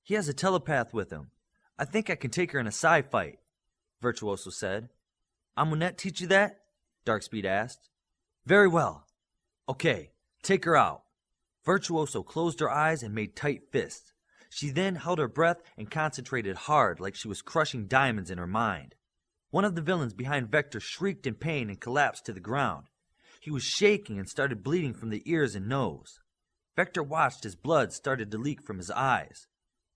He has a telepath with him. I think I can take her in a psi fight, Virtuoso said. Amunet teach you that? Darkspeed asked. Very well. Okay, take her out. Virtuoso closed her eyes and made tight fists. She then held her breath and concentrated hard like she was crushing diamonds in her mind. One of the villains behind Vector shrieked in pain and collapsed to the ground. He was shaking and started bleeding from the ears and nose. Vector watched as blood started to leak from his eyes.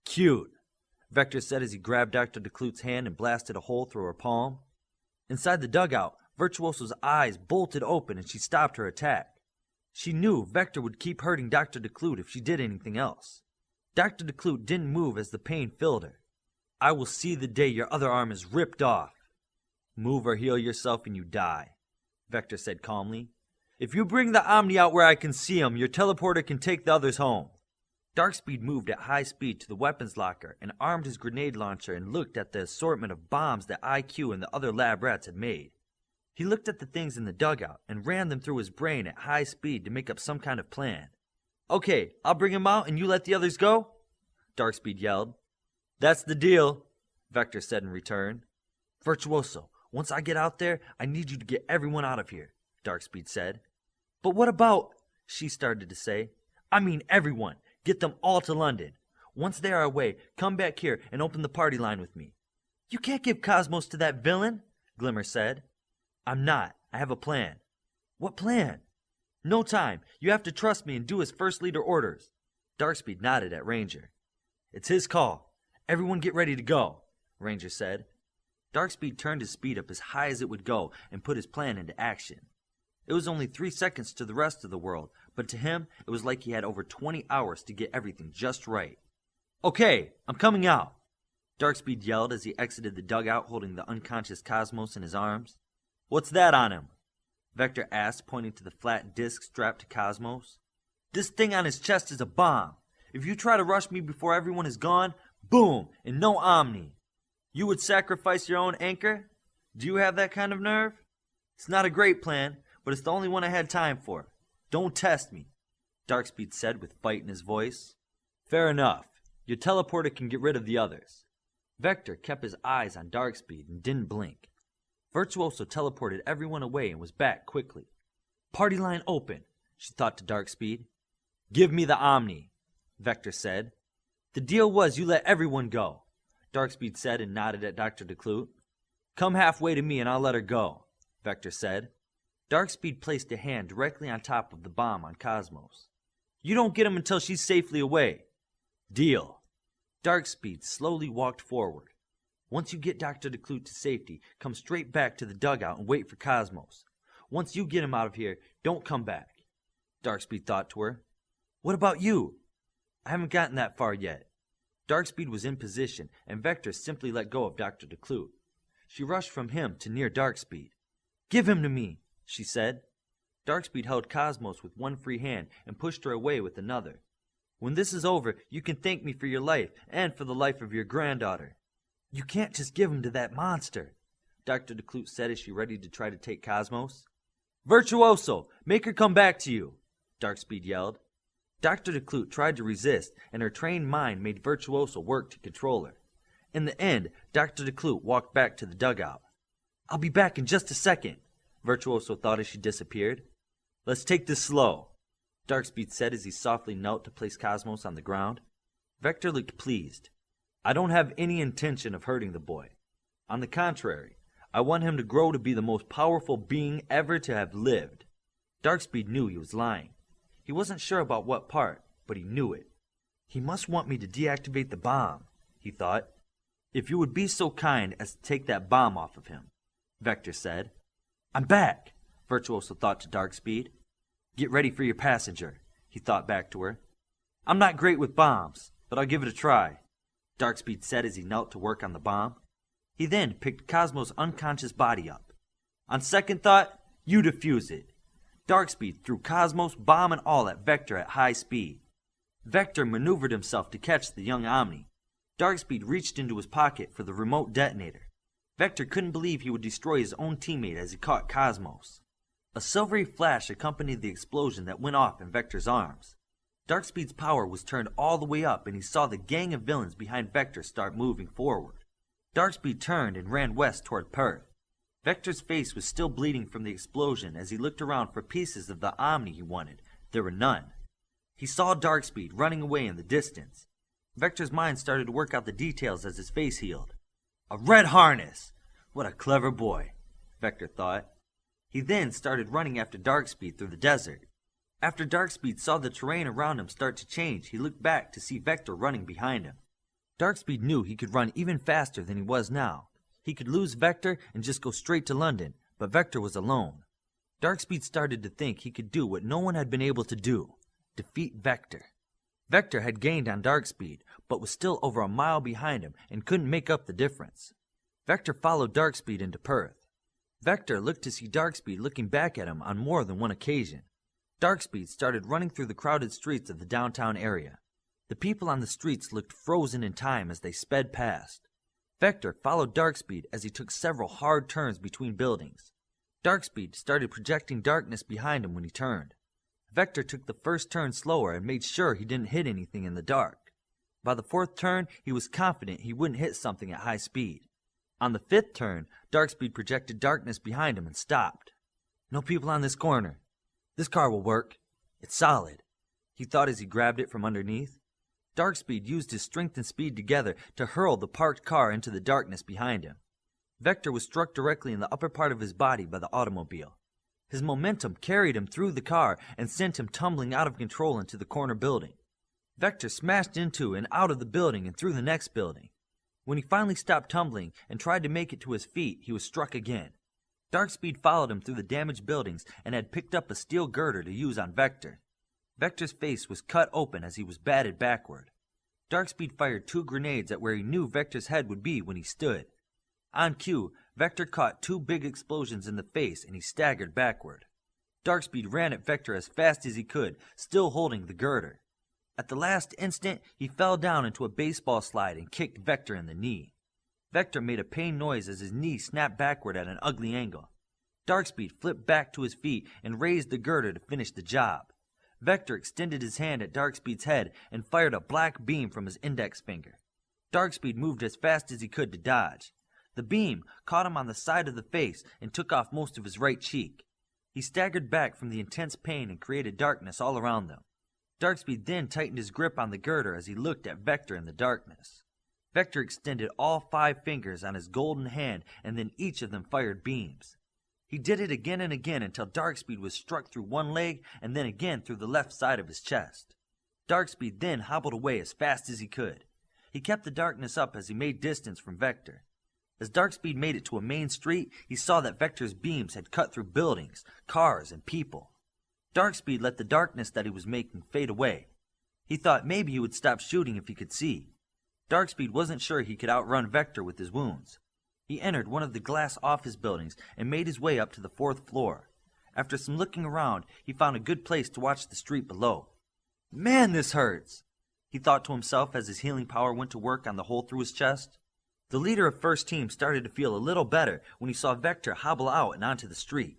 Cute, Vector said as he grabbed Dr. DeClute's hand and blasted a hole through her palm. Inside the dugout, Virtuoso's eyes bolted open and she stopped her attack. She knew Vector would keep hurting Dr. DeClute if she did anything else. Dr. DeClute didn't move as the pain filled her. I will see the day your other arm is ripped off. Move or heal yourself and you die, Vector said calmly. If you bring the Omni out where I can see him, your teleporter can take the others home. Darkspeed moved at high speed to the weapons locker and armed his grenade launcher and looked at the assortment of bombs that IQ and the other lab rats had made. He looked at the things in the dugout and ran them through his brain at high speed to make up some kind of plan. Okay, I'll bring him out and you let the others go? Darkspeed yelled. That's the deal, Vector said in return. Virtuoso, once I get out there, I need you to get everyone out of here, Darkspeed said. But what about, she started to say. I mean everyone. Get them all to London. Once they are away, come back here and open the party line with me. You can't give Cosmos to that villain, Glimmer said. I'm not. I have a plan. What plan? No time. You have to trust me and do as First Leader orders. Darkspeed nodded at Ranger. It's his call. Everyone get ready to go, Ranger said. Darkspeed turned his speed up as high as it would go and put his plan into action. It was only 3 seconds to the rest of the world, but to him, it was like he had over 20 hours to get everything just right. Okay, I'm coming out, Darkspeed yelled as he exited the dugout holding the unconscious Cosmos in his arms. What's that on him? Vector asked, pointing to the flat disc strapped to Cosmos. This thing on his chest is a bomb. If you try to rush me before everyone is gone, boom, and no Omni. You would sacrifice your own anchor? Do you have that kind of nerve? It's not a great plan, but it's the only one I had time for. Don't test me, Darkspeed said with bite in his voice. Fair enough. Your teleporter can get rid of the others. Vector kept his eyes on Darkspeed and didn't blink. Virtuoso teleported everyone away and was back quickly. Party line open, she thought to Darkspeed. Give me the Omni, Vector said. The deal was you let everyone go, Darkspeed said and nodded at Dr. DeClute. Come halfway to me and I'll let her go, Vector said. Darkspeed placed a hand directly on top of the bomb on Cosmos. You don't get him until she's safely away. Deal. Darkspeed slowly walked forward. Once you get Dr. DeClute to safety, come straight back to the dugout and wait for Cosmos. Once you get him out of here, don't come back. Darkspeed thought to her. What about you? I haven't gotten that far yet. Darkspeed was in position, and Vector simply let go of Dr. DeClute. She rushed from him to near Darkspeed. Give him to me, she said. Darkspeed held Cosmos with one free hand and pushed her away with another. When this is over, you can thank me for your life and for the life of your granddaughter. You can't just give him to that monster, Dr. DeClute said as she readied to try to take Cosmos. Virtuoso, make her come back to you, Darkspeed yelled. Dr. DeClute tried to resist, and her trained mind made Virtuoso work to control her. In the end, Dr. DeClute walked back to the dugout. I'll be back in just a second, Virtuoso thought as she disappeared. Let's take this slow, Darkspeed said as he softly knelt to place Cosmos on the ground. Vector looked pleased. I don't have any intention of hurting the boy. On the contrary, I want him to grow to be the most powerful being ever to have lived. Darkspeed knew he was lying. He wasn't sure about what part, but he knew it. He must want me to deactivate the bomb, he thought. If you would be so kind as to take that bomb off of him, Vector said. I'm back, Virtuoso thought to Darkspeed. Get ready for your passenger, he thought back to her. I'm not great with bombs, but I'll give it a try, Darkspeed said as he knelt to work on the bomb. He then picked Cosmos' unconscious body up. On second thought, you defuse it. Darkspeed threw Cosmos, bomb and all at Vector at high speed. Vector maneuvered himself to catch the young Omni. Darkspeed reached into his pocket for the remote detonator. Vector couldn't believe he would destroy his own teammate as he caught Cosmos. A silvery flash accompanied the explosion that went off in Vector's arms. Darkspeed's power was turned all the way up and he saw the gang of villains behind Vector start moving forward. Darkspeed turned and ran west toward Perth. Vector's face was still bleeding from the explosion as he looked around for pieces of the Omni he wanted. There were none. He saw Darkspeed running away in the distance. Vector's mind started to work out the details as his face healed. A red harness! What a clever boy, Vector thought. He then started running after Darkspeed through the desert. After Darkspeed saw the terrain around him start to change, he looked back to see Vector running behind him. Darkspeed knew he could run even faster than he was now. He could lose Vector and just go straight to London, but Vector was alone. Darkspeed started to think he could do what no one had been able to do, defeat Vector. Vector had gained on Darkspeed, but was still over a mile behind him and couldn't make up the difference. Vector followed Darkspeed into Perth. Vector looked to see Darkspeed looking back at him on more than one occasion. Darkspeed started running through the crowded streets of the downtown area. The people on the streets looked frozen in time as they sped past. Vector followed Darkspeed as he took several hard turns between buildings. Darkspeed started projecting darkness behind him when he turned. Vector took the first turn slower and made sure he didn't hit anything in the dark. By the fourth turn, he was confident he wouldn't hit something at high speed. On the fifth turn, Darkspeed projected darkness behind him and stopped. No people on this corner. This car will work. It's solid, he thought as he grabbed it from underneath. Darkspeed used his strength and speed together to hurl the parked car into the darkness behind him. Vector was struck directly in the upper part of his body by the automobile. His momentum carried him through the car and sent him tumbling out of control into the corner building. Vector smashed into and out of the building and through the next building. When he finally stopped tumbling and tried to make it to his feet, he was struck again. Darkspeed followed him through the damaged buildings and had picked up a steel girder to use on Vector. Vector's face was cut open as he was batted backward. Darkspeed fired 2 grenades at where he knew Vector's head would be when he stood. On cue, Vector caught 2 big explosions in the face and he staggered backward. Darkspeed ran at Vector as fast as he could, still holding the girder. At the last instant, he fell down into a baseball slide and kicked Vector in the knee. Vector made a pained noise as his knee snapped backward at an ugly angle. Darkspeed flipped back to his feet and raised the girder to finish the job. Vector extended his hand at Darkspeed's head and fired a black beam from his index finger. Darkspeed moved as fast as he could to dodge. The beam caught him on the side of the face and took off most of his right cheek. He staggered back from the intense pain and created darkness all around them. Darkspeed then tightened his grip on the girder as he looked at Vector in the darkness. Vector extended all 5 fingers on his golden hand and then each of them fired beams. He did it again and again until Darkspeed was struck through one leg and then again through the left side of his chest. Darkspeed then hobbled away as fast as he could. He kept the darkness up as he made distance from Vector. As Darkspeed made it to a main street, he saw that Vector's beams had cut through buildings, cars, and people. Darkspeed let the darkness that he was making fade away. He thought maybe he would stop shooting if he could see. Darkspeed wasn't sure he could outrun Vector with his wounds. He entered one of the glass office buildings and made his way up to the 4th floor. After some looking around, he found a good place to watch the street below. Man, this hurts, he thought to himself as his healing power went to work on the hole through his chest. The leader of First Team started to feel a little better when he saw Vector hobble out and onto the street.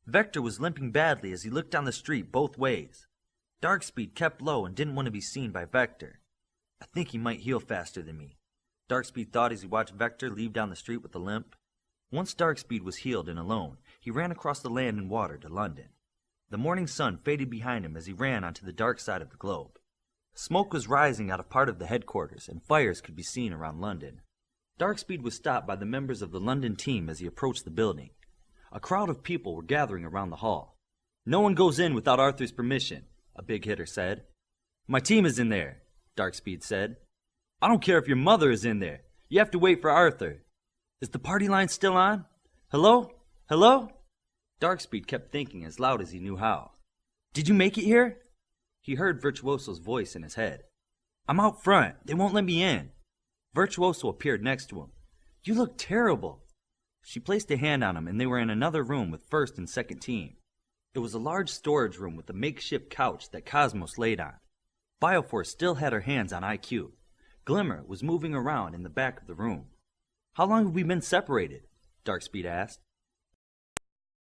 Vector was limping badly as he looked down the street both ways. Darkspeed kept low and didn't want to be seen by Vector. I think he might heal faster than me, Darkspeed thought as he watched Vector leave down the street with a limp. Once Darkspeed was healed and alone, he ran across the land and water to London. The morning sun faded behind him as he ran onto the dark side of the globe. Smoke was rising out of part of the headquarters, and fires could be seen around London. Darkspeed was stopped by the members of the London team as he approached the building. A crowd of people were gathering around the hall. No one goes in without Arthur's permission, a big hitter said. My team is in there, Darkspeed said. I don't care if your mother is in there. You have to wait for Arthur. Is the party line still on? Hello? Hello? Darkspeed kept thinking as loud as he knew how. Did you make it here? He heard Virtuoso's voice in his head. I'm out front. They won't let me in. Virtuoso appeared next to him. You look terrible. She placed a hand on him and they were in another room with first and second team. It was a large storage room with a makeshift couch that Cosmos laid on. Bioforce still had her hands on IQ. Glimmer was moving around in the back of the room. How long have we been separated? Darkspeed asked.